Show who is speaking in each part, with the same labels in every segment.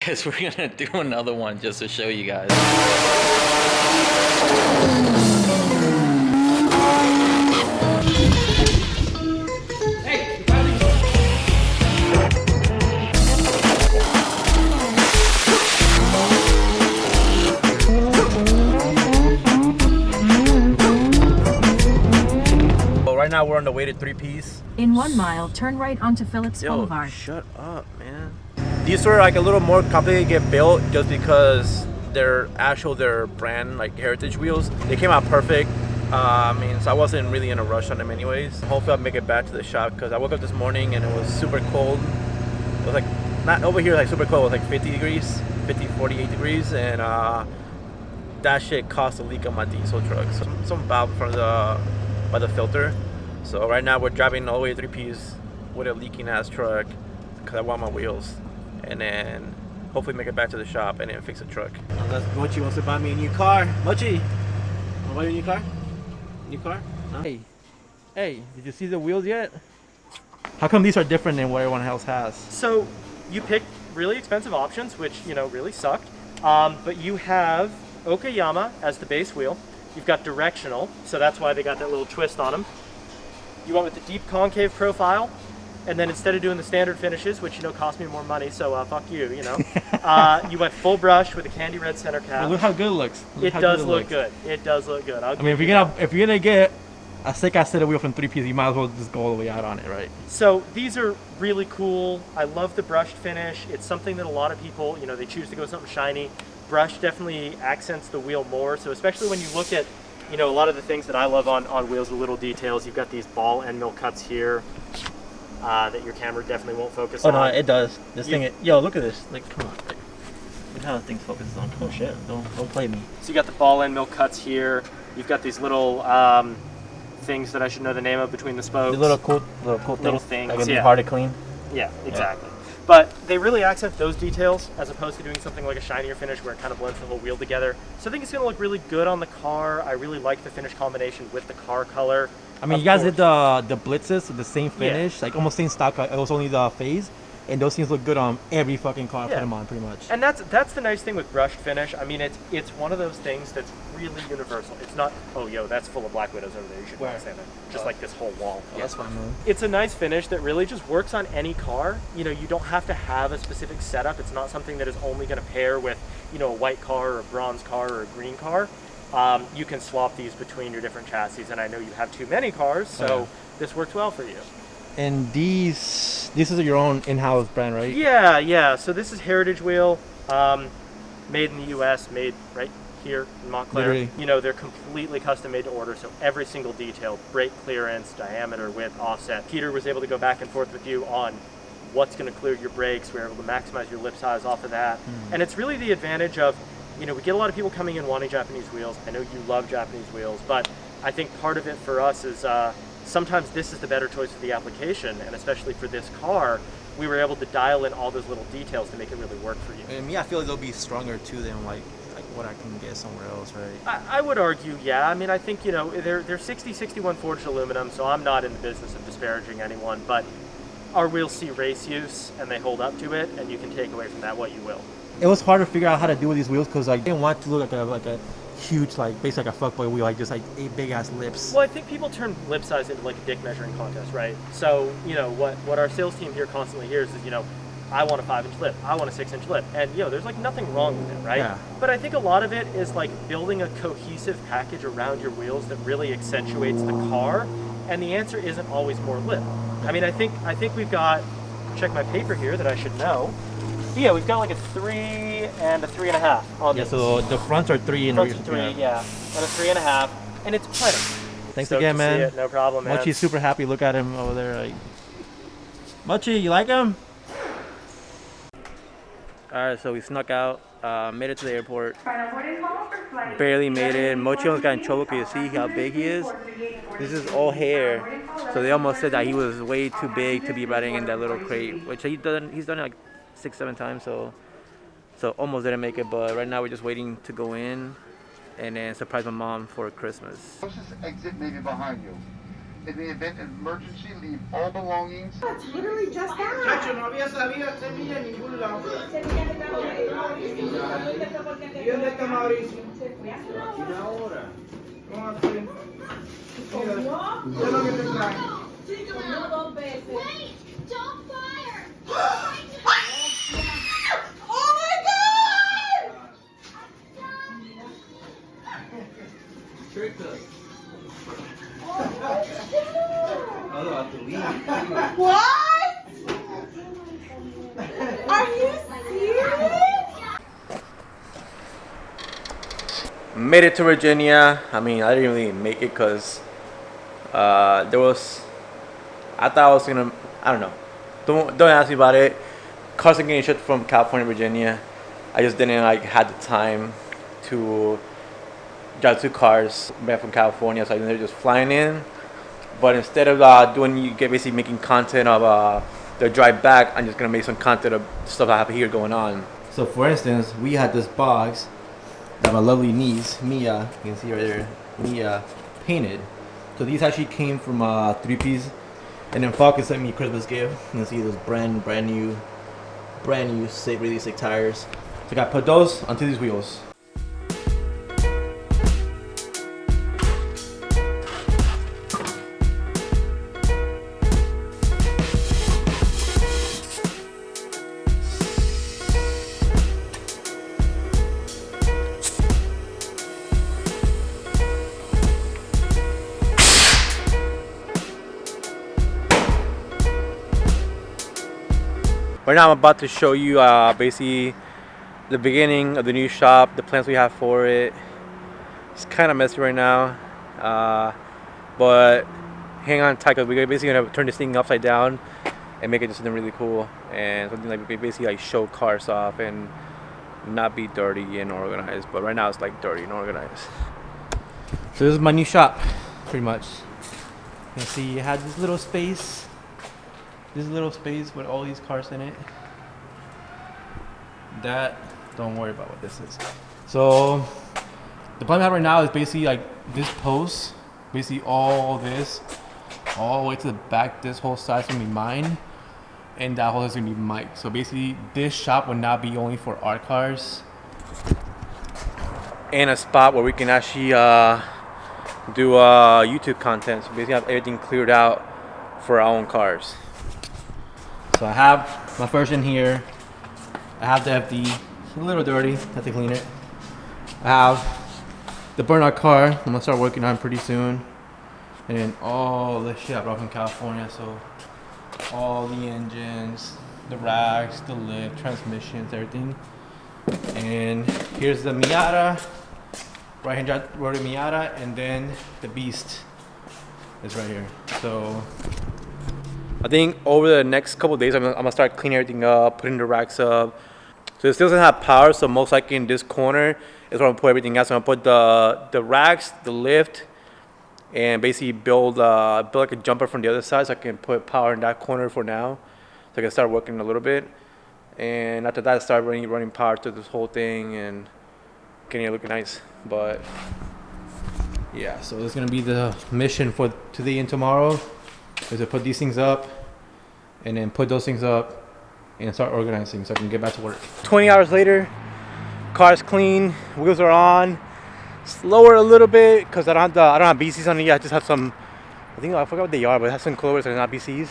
Speaker 1: because we're gonna do another one just to show you guys. Right now we're on the way to 3Ps.
Speaker 2: In 1 mile, turn right onto Phillips Boulevard.
Speaker 1: Shut up, man. These were like a little more complicated to get built just because they're brand like heritage wheels. They came out perfect. So I wasn't really in a rush on them anyways. Hopefully I'll make it back to the shop because I woke up this morning and it was super cold. It was like, not over here like super cold, it was like 50 degrees, 48 degrees, and that shit caused a leak on my diesel truck. Some valve by the filter. So right now we're driving all the way to 3Ps with a leaking ass truck because I want my wheels, and then hopefully make it back to the shop and then fix the truck. Unless Mochi wants to buy me a new car. Mochi, wanna buy you a new car? New car? No? Hey, did you see the wheels yet? How come these are different than what everyone else has?
Speaker 3: So you picked really expensive options, which really sucked. But you have Okayama as the base wheel. You've got directional, so that's why they got that little twist on them. You went with the deep concave profile, and then instead of doing the standard finishes, which cost me more money, so fuck you, you went full brush with a candy red center cap.
Speaker 1: Well, look how good it looks.
Speaker 3: It does look good. It does look good.
Speaker 1: I mean, if you're gonna get a sick ass set of wheel from 3Ps, you might as well just go all the way out on it, right?
Speaker 3: So these are really cool. I love the brushed finish. It's something that a lot of people, they choose to go with something shiny. Brush definitely accents the wheel more. So especially when you look at a lot of the things that I love on wheels, the little details. You've got these ball end mill cuts here that your camera definitely won't focus on.
Speaker 1: Oh no, it does. Yo, look at this. Like, come on. Look how the thing focuses on. Oh shit, don't play me.
Speaker 3: So you got the ball end mill cuts here. You've got these little things that I should know the name of between the spokes.
Speaker 1: The little cool
Speaker 3: things.
Speaker 1: Like, it'd be hard to clean.
Speaker 3: Yeah, exactly. Yeah. But they really accent those details as opposed to doing something like a shinier finish where it kind of blends the whole wheel together. So I think it's going to look really good on the car. I really like the finish combination with the car color.
Speaker 1: I mean, you guys did the blitzes with the same finish, like almost same stock. It was only the phase, and those things look good on every fucking car I put them on, pretty much.
Speaker 3: And that's the nice thing with brushed finish. I mean, it's one of those things that's really universal. It's not, oh, yo, that's full of Black Widows over there. You should not say that. Just like this whole wall.
Speaker 1: Yeah, that's fine, man.
Speaker 3: It's a nice finish that really just works on any car. You don't have to have a specific setup. It's not something that is only going to pair with, a white car or a bronze car or a green car. You can swap these between your different chassis, and I know you have too many cars, so this works well for you.
Speaker 1: And this is your own in-house brand, right?
Speaker 3: Yeah. So this is Heritage Wheel, made in the U.S., made right here in Montclair.
Speaker 1: Literally.
Speaker 3: They're completely custom made to order, so every single detail, brake clearance, diameter, width, offset. Peter was able to go back and forth with you on what's going to clear your brakes. We're able to maximize your lip size off of that. And it's really the advantage of, we get a lot of people coming in wanting Japanese wheels. I know you love Japanese wheels, but I think part of it for us is sometimes this is the better choice for the application, and especially for this car, we were able to dial in all those little details to make it really work for you.
Speaker 1: And I feel like they'll be stronger too than like what I can get somewhere else, right?
Speaker 3: I would argue, yeah. I mean, I think, they're 60-61 forged aluminum, so I'm not in the business of disparaging anyone, but our wheels see race use, and they hold up to it, and you can take away from that what you will.
Speaker 1: It was hard to figure out how to do with these wheels because I didn't want to look like a huge, basically like a fuckboy wheel, just like 8 big ass lips.
Speaker 3: Well, I think people turn lip size into like a dick measuring contest, right? So, what our sales team here constantly hears is, I want a 5-inch lip, I want a 6-inch lip, and there's like nothing wrong with it, right?
Speaker 1: Yeah.
Speaker 3: But I think a lot of it is like building a cohesive package around your wheels that really accentuates the car, and the answer isn't always more lip. I mean, I think we've got, check my paper here that I should know. Yeah, we've got like a 3 and a 3.5 on these.
Speaker 1: So the fronts are 3 and
Speaker 3: fronts are 3, and a 3.5, and it's plenty.
Speaker 1: Thanks again, man.
Speaker 3: No problem, man.
Speaker 1: Mochi's super happy. Look at him over there. Like, Mochi, you like him? All right, so we snuck out, made it to the airport. Barely made it. Mochi almost got in trouble because you see how big he is. This is all hair, so they almost said that he was way too big to be riding in that little crate, which he's done it like 6-7 times, so almost didn't make it. But right now we're just waiting to go in and then surprise my mom for Christmas.
Speaker 4: Closest exit may be behind you. In the event of emergency, leave all belongings.
Speaker 5: It's literally just that. ¿Y dónde está Mauricio? ¿Y ahora? ¿Cómo así? Mira, ¿qué es lo que te trae? Tricked us. I was about to leave.
Speaker 6: What? Are you serious?
Speaker 1: Made it to Virginia. I mean, I didn't really make it because I thought I was gonna, I don't know. Don't ask me about it. Cars are getting shipped from California, Virginia. I just didn't had the time to drive 2 cars back from California, so I ended up just flying in. But instead of basically making content of the drive back, I'm just gonna make some content of stuff I have here going on. So for instance, we had this box that my lovely niece, Mia, you can see right there, Mia, painted. So these actually came from 3Ps. And then Falcon sent me a Christmas gift. You can see those brand new sick, really sick tires. So I got to put those onto these wheels. Right now I'm about to show you basically the beginning of the new shop, the plans we have for it. It's kind of messy right now, but hang on tight because we're basically going to turn this thing upside down and make it just something really cool and something like basically like show cars off and not be dirty and organized. But right now it's like dirty and organized. So this is my new shop, pretty much. You can see it has this little space. This little space with all these cars in it. That, don't worry about what this is. So the plan I have right now is basically like this post, basically all this, all the way to the back. This whole side's gonna be mine, and that whole is gonna be Mike. So basically, this shop would now be only for our cars, and a spot where we can actually do YouTube content. So basically, have everything cleared out for our own cars. So I have my version here. I have the FD. It's a little dirty. Have to clean it. I have the burnout car. I'm gonna start working on pretty soon. And then all the shit I brought from California. So all the engines, the racks, the lift, transmissions, everything. And here's the Miata, right-hand drive rotor Miata, and then the Beast is right here. So I think over the next couple of days, I'm gonna start cleaning everything up, putting the racks up. So it still doesn't have power, so most likely in this corner is where I'm gonna put everything else. I'm gonna put the racks, the lift, and basically build like a jumper from the other side, so I can put power in that corner for now, so I can start working a little bit. And after that, I start running power to this whole thing and getting it looking nice. But yeah, so it's gonna be the mission for today and tomorrow. Is to put these things up and then put those things up and start organizing so I can get back to work. 20 hours later, car's clean, wheels are on. Slower a little bit because I don't have BCs on it yet. I just have some, I forgot what they are, but I have some clovers that are not BCs.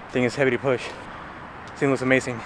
Speaker 1: Thing is heavy to push. Thing looks amazing.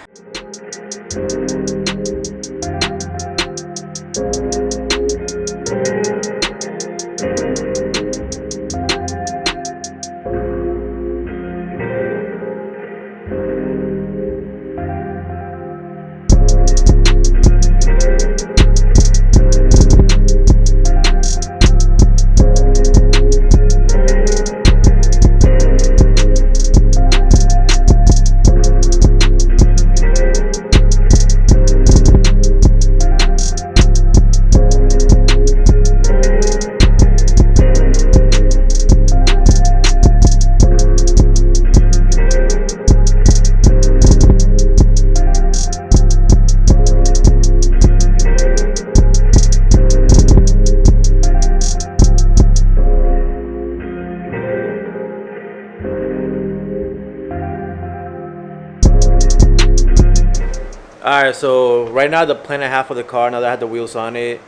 Speaker 1: right, so right now the plan I have for the car, now that I have the wheels on it,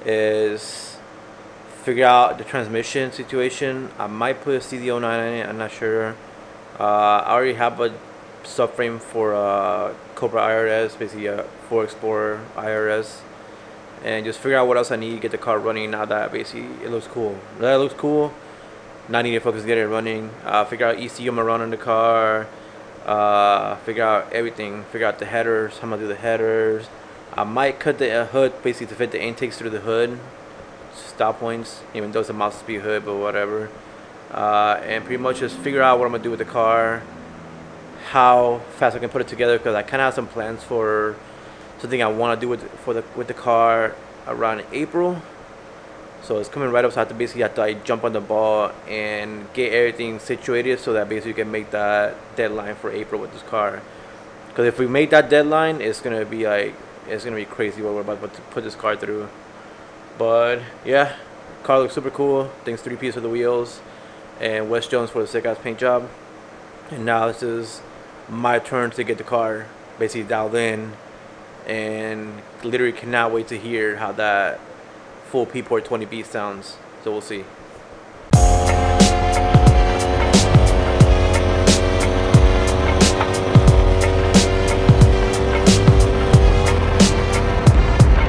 Speaker 1: is figure out the transmission situation. I might put a CZ09 in it, I'm not sure. I already have a subframe for Cobra IRS, basically a 4 Explorer IRS. And just figure out what else I need to get the car running now that basically it looks cool. That looks cool. Now I need to focus to get it running. Figure out ECU I'm gonna run on the car. Figure out everything. Figure out the headers. How I'm gonna do the headers. I might cut the hood basically to fit the intakes through the hood. Stop points, even though it's a mouse speed hood, but whatever. And pretty much just figure out what I'm gonna do with the car. How fast I can put it together, because I kind of have some plans for something I want to do with the car around April. So it's coming right up, so I have to like, jump on the ball and get everything situated so that basically we can make that deadline for April with this car. Because if we make that deadline, it's gonna be crazy what we're about to put this car through. But yeah, car looks super cool. Thanks 3-piece for the wheels, and Wes Jones for the sick ass paint job. And now this is my turn to get the car basically dialed in, and literally cannot wait to hear how that full P-Port 20B sounds. So we'll see.